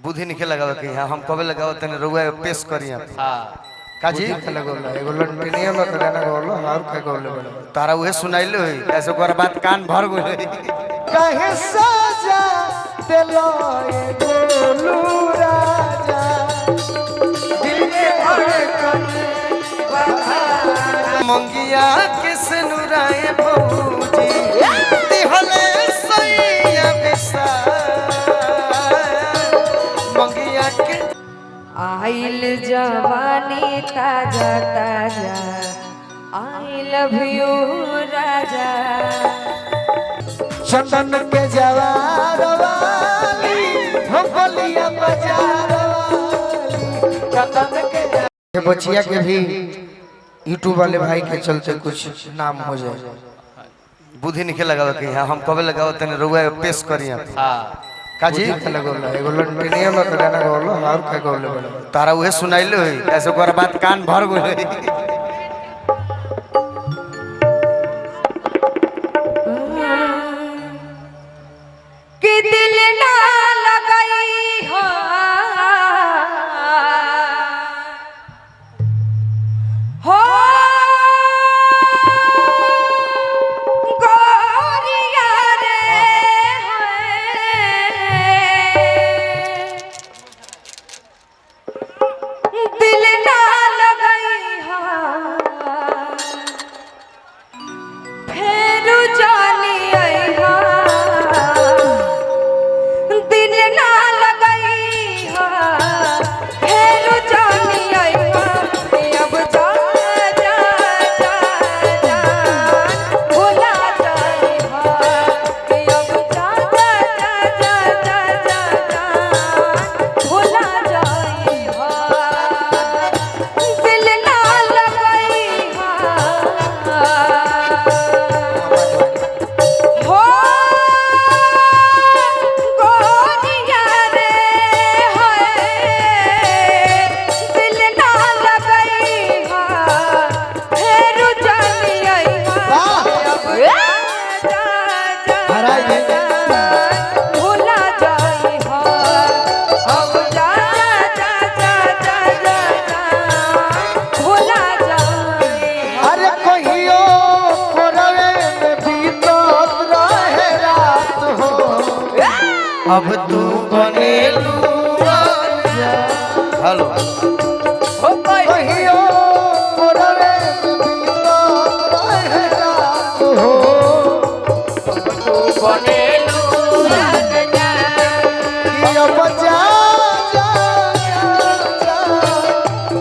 बुद्धि निकल लगाव के हम कबे लगाव तने रुआ पेश करिया। हां काजी लगोला एगो लंटनिया में तो गाना गोलो और का गोले बड़े तारा उहे सुनाइले होई ऐसे कर बात कान भर गइल कहे साजा दिलो ये गोलू राजा दिल के धड़कन मंगिया किस नुराए भौजी दिहले सैया बिसा मंगिया के आइल जवानी ताजा ताजा आई लव यू राजा चंदन के जवार वाली हम बलिया बाजार वाली चंदन के बचिया के भी यूट्यूब वाले भाई के चलते कुछ नाम हो जाए बुद्धि निकल लगाव के हम कबे लगाव तने रुआ पेश करिया। हां काजी लगोला एगो लंटनिया में तो गाना गोलो और का गोले बड़े तारा उहे सुनाइले होई ऐसे कर बात कान भर गइल कि दिल ना लगाई हो गोरिया रे दिल ना लगाई हो फेरू जानी आई हो दिल ना लगाई हो फेरू जानी आई हो अब जा जा जा जा भुला जाई हो अब जा जा जा जा जा जा भुला जाई हो दिल ना लगाई हो गोरिया रे दिल ना लगाई हो फेरू जानी आई हो अब जा जा जा भुला जाई हो अब जा जा जा जा जा भुला जाई हो अरे कहियो कोरवे में बीतत रहे रात हो अब तू बनेलू हेलो कहियो कोरवे में बीतत रहे रात हो कियो बजा जा जा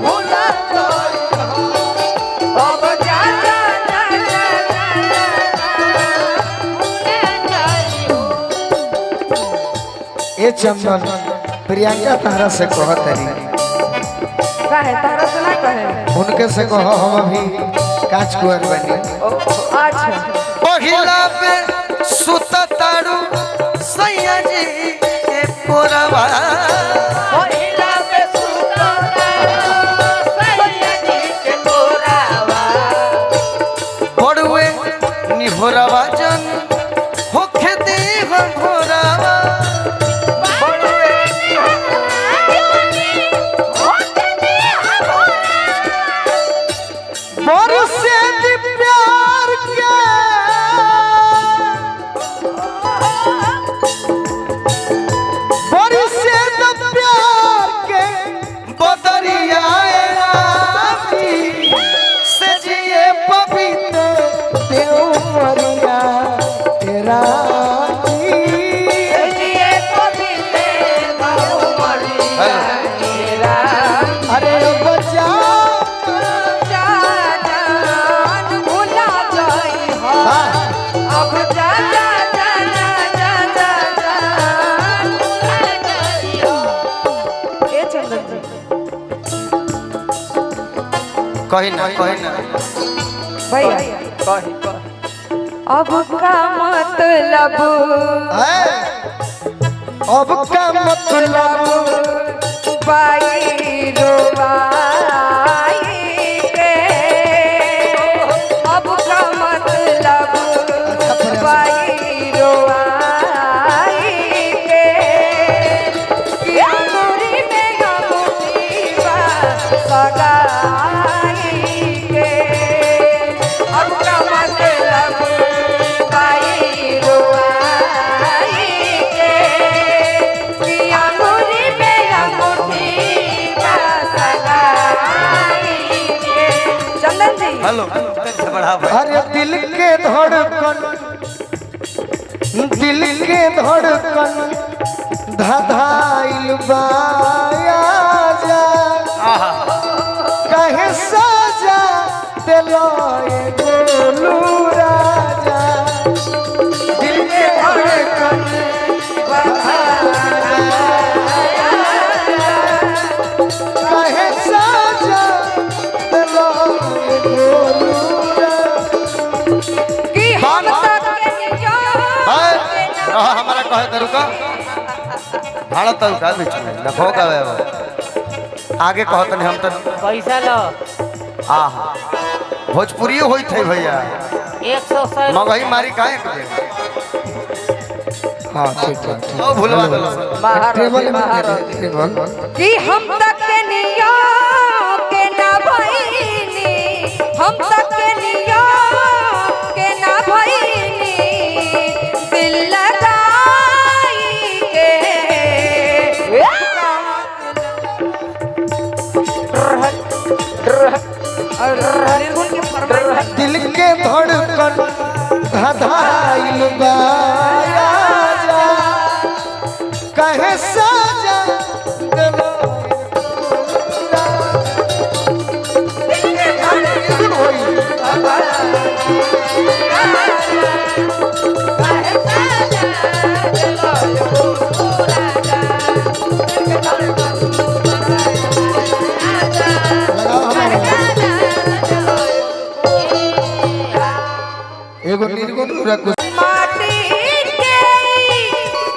भुला जाई अब जा जा जा जा भुला जाई हो ए चंदन प्रियंका तारा से कहतरी कहे तारा से ना कहे उनके से कहो हम अभी कांच कुंवर बनी अच्छा पहिला पे सुत तारू सैया जी के पोरवा पहिला पे सुता सैया जी के तोरावा बड़ुए निहोरवा जन होखे दे घोरावा बरसे दी प्यार के बरसे दी प्यार के बदरिया से जिए पवित्र देवरिया तेरा जिए कभी से बहुमरिया तेरा अरे बचा जा जान भुला जाई हो अब जा जा जा जा जा जा भुला जाई हो ए चंदन जी कही ना भैया अब का मतलब अब का मतलब बाई रोवाई के अब का मतलब बाई रोवाई के कि अब हेलो से बढ़ा भाई अरे दिल के धड़कन धधाइल बाया जा कहे सजा दिलो ये गोलू राजा दिल के धड़कन कहे सजा दिलो ये गोलू कि हम तक के हमारा कहे तो रुका भाड़ा तो रुका बीच में लखो का वे आगे कहो तनी हम तो पैसा लो आहा भोजपुरी होई थे भैया 100 मगही मारी काहे के हाँ ठीक है ओ भूलवा दो टेबल में दे दे टेबल कि हम तक के नियो के ना भईनी हम तक के नियो के ना भईनी दिल लगाई के दिल के धड़कन धधाइल बाया जा कहे सजा दिलो एगो निर्गुण पूरा कुछ माटी के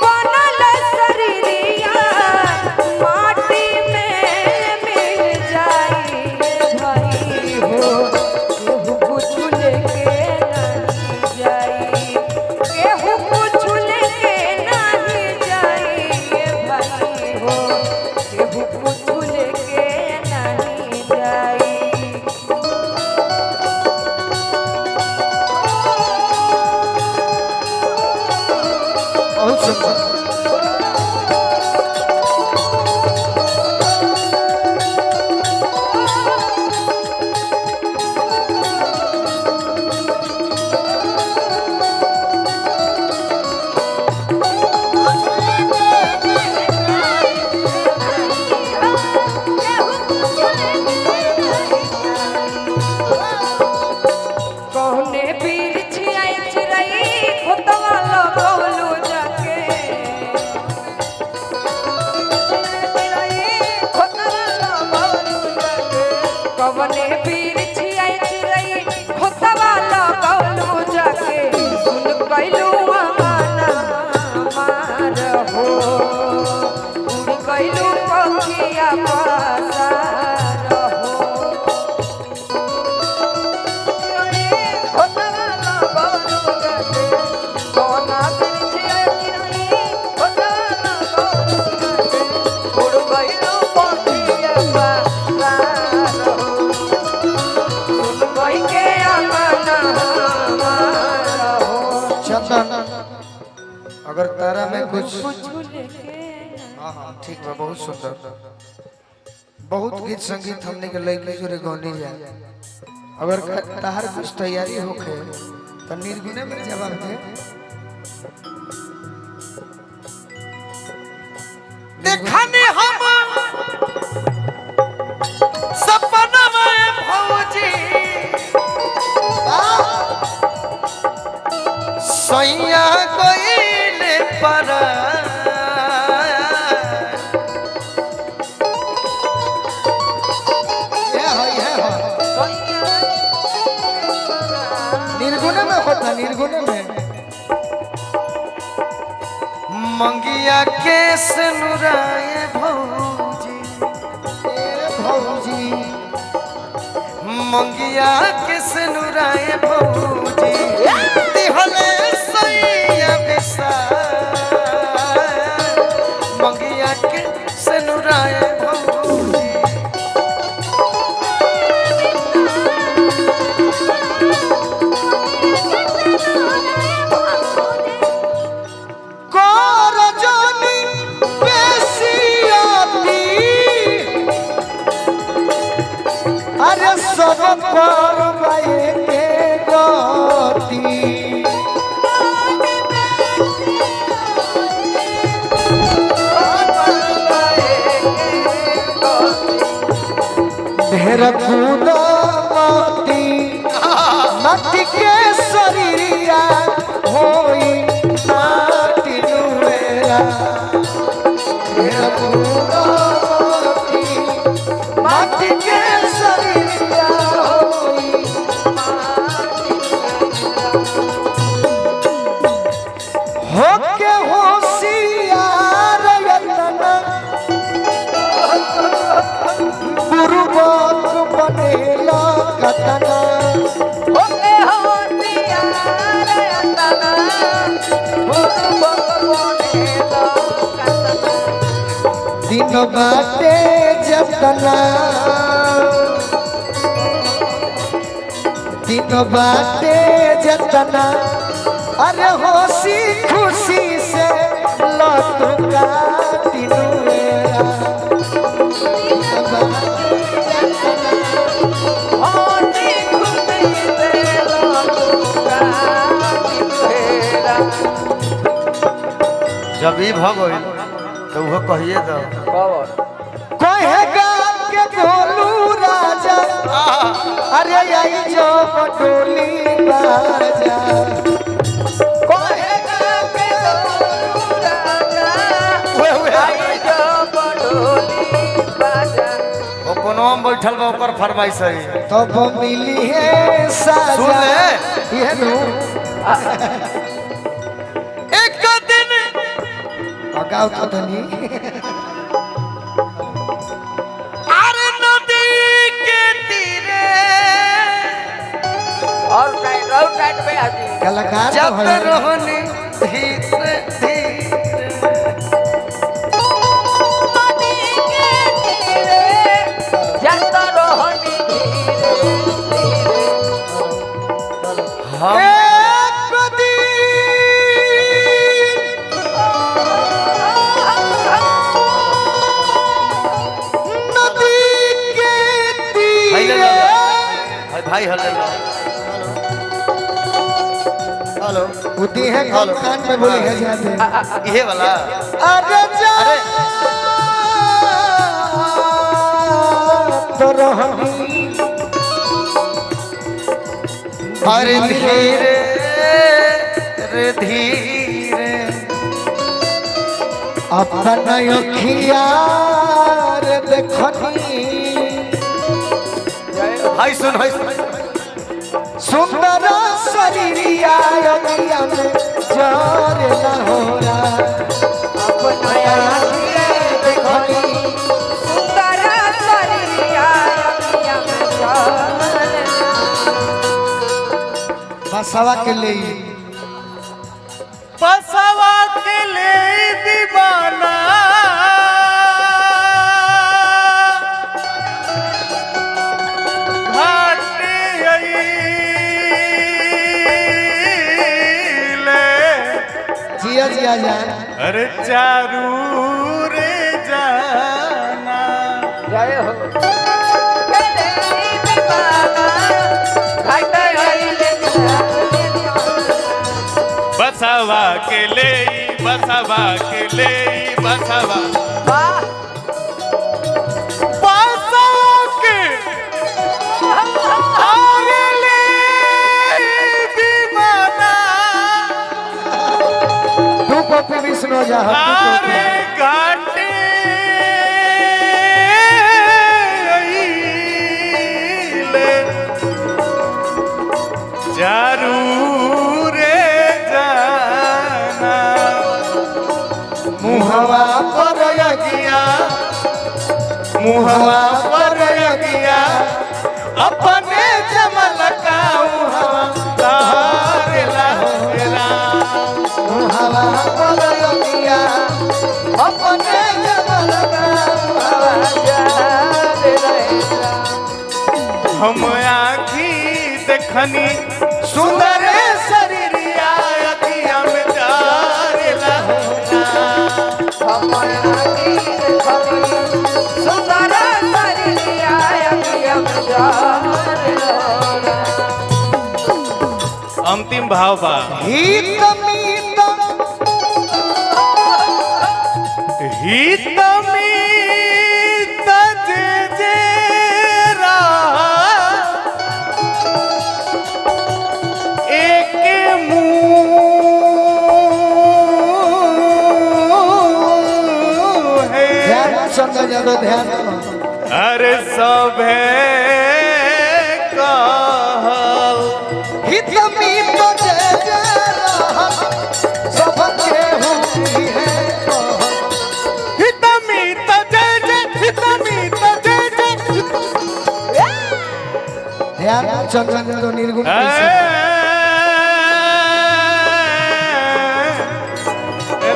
बनल शरीरिया माटी में मिल जाई भाई हो केहू कुछ लेके नहीं जाई केहू कुछ लेके नहीं जाई भाई हो केहू कुछ लेके नहीं जाई बहुत सुंदर कहने बीर छियाई चिरई खोतवा लगौलू जाके कवने बीर छियाई चिरई खोतवा लगौलू जाके सुन कैलू अमाना मार हो उड़ कैलू पखिया पासार हो चंदन अगर तारा में कुछ हाँ हाँ ठीक बा बहुत सुंदर बहुत गीत संगीत हमने के लइके जोरे गौनी जाए अगर तार कुछ तैयारी होखे तो निर्गुणे में जवाब दे देखने हम सपना में भौजी सैया गइले पर निर्गुणे में होता निर्गुणे में मंगिया के सनुराए भौजी भौजी मंगिया के सनुराए भौजी दिहले सैया बिसा मंगिया के सनुराए भौजी कर जानी बेसियाती अरे सब पर बाए के गति ढेर कूद मती मती के शरीरिया होई माटी नुएरा ढेर कूद मती मती के शरीरिया होई होके होशियार यतना गुरुबक बनेला कतना होके होशियार यतना गुरुबक बनेला कतना दिन बाटे जतना दिन बाटे जतना अरे होशी खुशी से लटका दिनुएरा होती खुशी से लटका दिनुएरा जब ई भ गइल तो वो कहिए दो कहेगा के बोलू राजा अरे आई जो डोली बाजा कहेगा के बोलू राजा आई जो बडोली बाजा वो कोनो में बैठल बा ओकर फरमाइश है तब मिली है साजा सुन ले। ये नु एक दिन अगाव तो धनी अरे नदी के तीरे और टाइट पे आजी कलाकार तो जब है रोहनी धीरे धीरे नदी के तीरे जाता रोहनी धीरे धीरे हम एक दिन नदी के हेलो तीरे भाई हेलो हेलो उदी है कौन कान में बोली है जाते ये वाला अरे जा अरे तो रोहनी अरे धीरे रे धीरे अपन अखिया रे देखनी भाई सुन सुंदर शरीरिया अखिया में जर न होला अपन अखिया देखनी सुंदर शरीरिया अखिया में जान बसवा के ले बसवा के ले दीवाना घाटे अइले जिया जिया जान अरे चारू रे जाना जय हो तेरे दीवाना घाटे आइले बसवा के ले बसवा के ले बसवा वाह बसवा के आगे ले दीवाना तू कॉपी विष्णु जा अरे घाटे अइले चारू रे जाना मुहवा पर गया मुहवा पर गया अपने जमल का मुहवा तारेला हेरा मुहवा पर लगिया अपने जमल हम आँखी देखनी सुंदर शरीरिया अखिया में तारेला सुंदर शरीरिया अखिया में जान अंतिम भाव बा हित मीत हित मीत जे जे रहा एके मुँह है ध्यान संग जरो ध्यान अरे सभे कहल हित मीत जय जय रहल सबके हुई है हितमित जय जय हितमित जय जय ध्यान संग जरो निर्गुण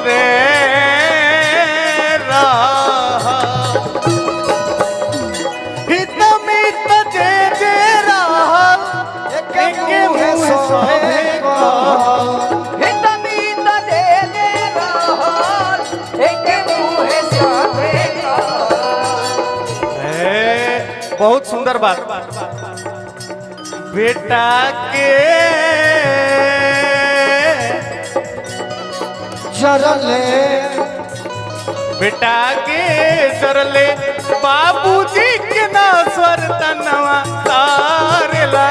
रे राहा हितमित जय जय राहा एके मुँह सभे कहल हितमित दे दे रहल एके मुँहे सभे कहल। बहुत सुंदर बात बेटा के जरले बेटा के सरले बाबूजी के ना स्वर तनवा तारेला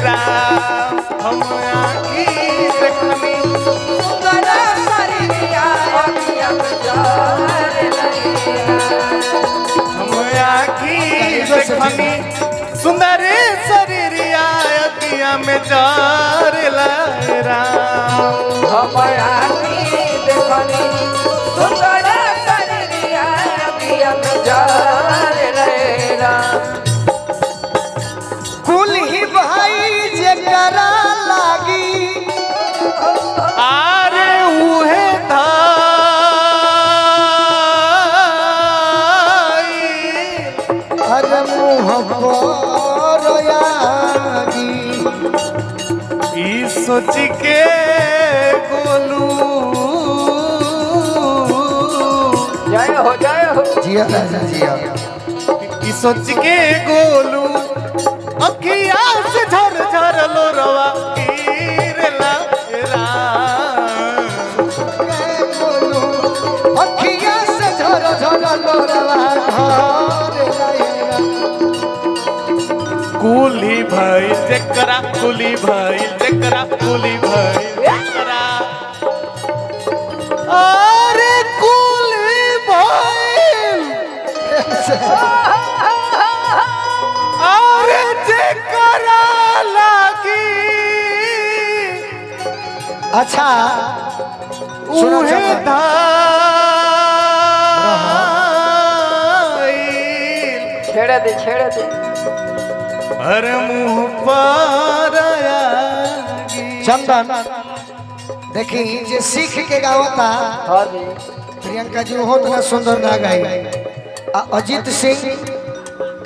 राम हम आखी देखनी सुंदर शरीरिया अखियाँ में जार लगिया। हम आखी देखनी सुंदर शरीरिया अखियाँ में जारेला राम हमारा देखनी सुंदर शरीरिया अखियाँ में जार लगिया। कुल ही भाई जकरा लागी आरे उहे धाई अरे मुँह पर यागी ई सोच के गोलू जय हो जय हो। जिया राजा जिया ई सोच के गोलू अखिया से झर झर लोरवा गिरला राम बोलू अखिया से झर झर लोरवा घर लाएगा कुली भाई जकरा कुली भाई जकरा कुली भाई जकरा अरे कुली भाई अरे जकरा लागी अच्छा सुनो उहे चलो। धाई छेड़े दे छेड़े दे। हर मुँह पर आगी। चंदन देखी जे सीख के गावता हाँ जी प्रियंका जी बहुत ना सुंदर ना गाई आ अजीत सिंह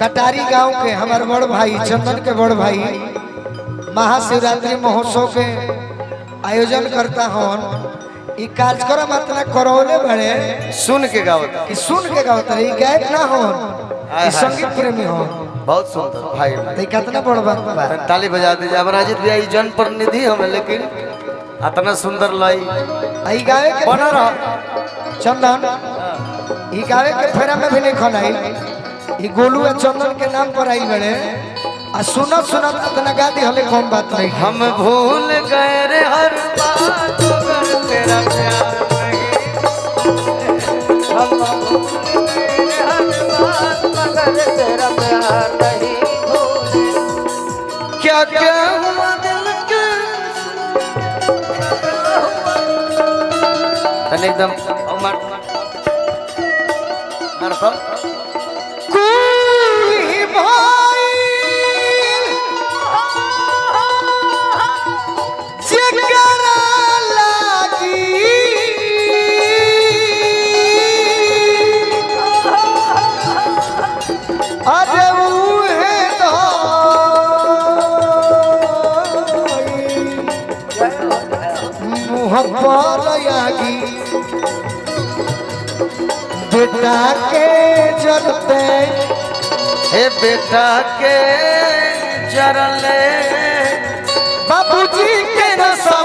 कटारी गांव के हमारे बड़ भाई चंदन के बड़ भाई महाशिवरात्रि महोत्सव के आयोजन करता हन ई कार्यक्रम इतना करौले बड़े सुन के गावता कि सुन के गावता ई गायक ना हन ई संगीत प्रेमी हन बहुत सुंदर भाई तो कितना बड़ बात बा ताली बजा दीजिए अपराजित भैया ई जन प्रतिनिधि हमें लेकिन इतना सुंदर लाई ई गावे के बना रहा चंदन ई गावे के फेरा में भी नहीं खनाई ई गोलू आ चंदन के नाम पर आई बड़े आ सुनत सुनत इतना गा दी हले कम बात नहीं हम भूल गए रे हर बात मगर तेरा प्यार नहीं हम हर बात मगर तेरा प्यार नहीं भूले। क्या क्या हुआ दिल के तने एकदम मार मार तो कुली भाई जकरा लागी अरे उहे धाई मुँह पर आगी बेटा के जलते हे बेटा के चरले बाबूजी के नशा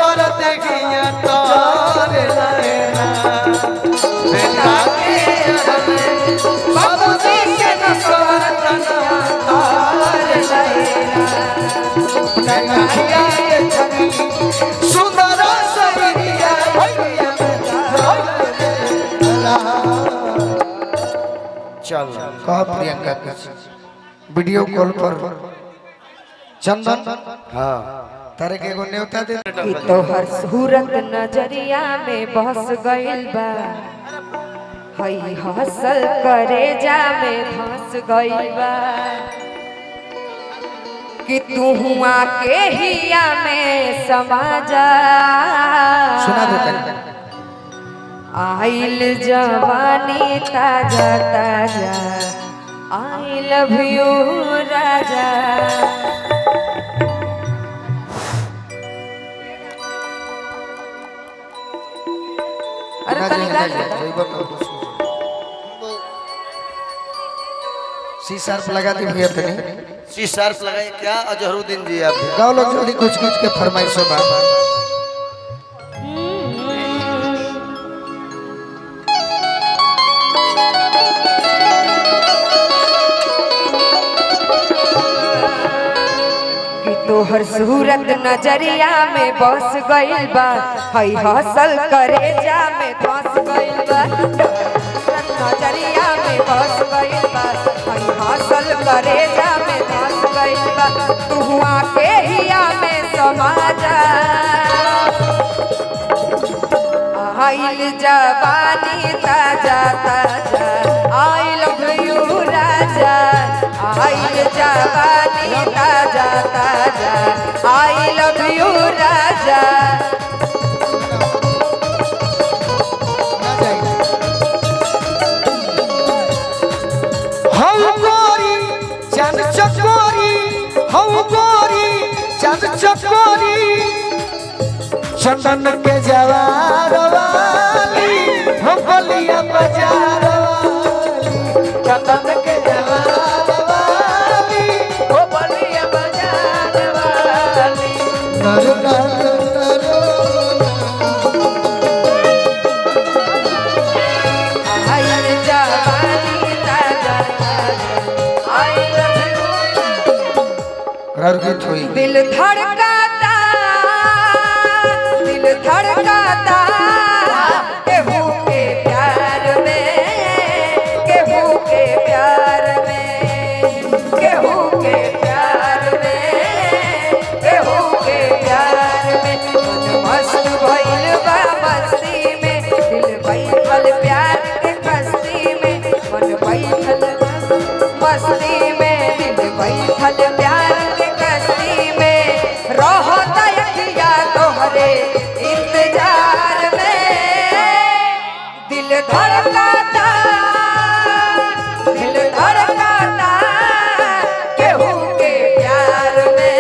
चल कहा प्रियंका के वीडियो कॉल पर चंदन हाँ तारे के एगो न्योता दे कि तोहर सूरत नजरिया में बस गइल बा हई हसल करे जा में धस गइल बा कि तू हुआ के हिया में समा जा सुना दे तनी आइल जवानी ताजा ताजा आई लव यू राजा अरे ना तनी जाए, गा ना जाए, जइबो तो सी शार्प लगा दी भैया तनी सी शार्प लगाए क्या अजहरुद्दीन जी आप गाओ लोग जल्दी कुछ कुछ के फरमाइशों बा कि तोहर सूरत नजरिया में बस गइल बा हई हसल करे जा में धस गइल बा सूरत नजरिया में बस गइल बा हई हसल करे जा में धस गइल बा तू आके हिया में समा जा आइल जवानी ताजा ताजा आई लव यू राजा आइल जवानी ताजा ताजा आई लव यू राजा हम गोरी चंद चकोरी हम गोरी चंद चकोरी चंदन के जवार वाली हम बलिया बाजार वाली चंदन के जवार वाली ओ बलिया बाजार वाली नर नर नर आइल जवानी ताजा ताजा आई लव यू रर गीत हुई दिल धड़काता केहू के प्यार में केहू के प्यार में केहू के प्यार में केहू के प्यार में मन मस्त भइल बा मस्ती में दिल बैठल प्यार के कस्ती में मन बैठल मस्ती में दिल बैठल प्यार के कस्ती में रहो तयकिया तोहरे इंतजार में दिल धड़काता केहू के प्यार में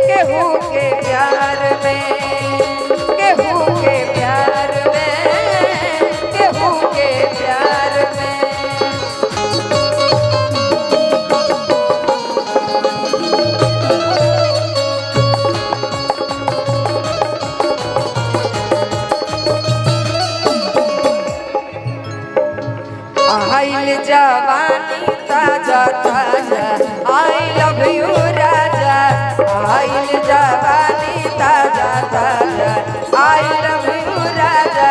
केहू के प्यार में केहू के प्यार में केहू के प्यार में आइल जवानी ताजा ताजा आई लव यू राजा आइल जवानी ताजा ताजा आई लव यू राजा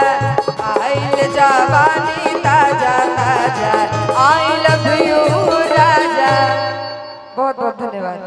आइल जवानी ताजा ताजा आई लव यू राजा बहुत बहुत धन्यवाद।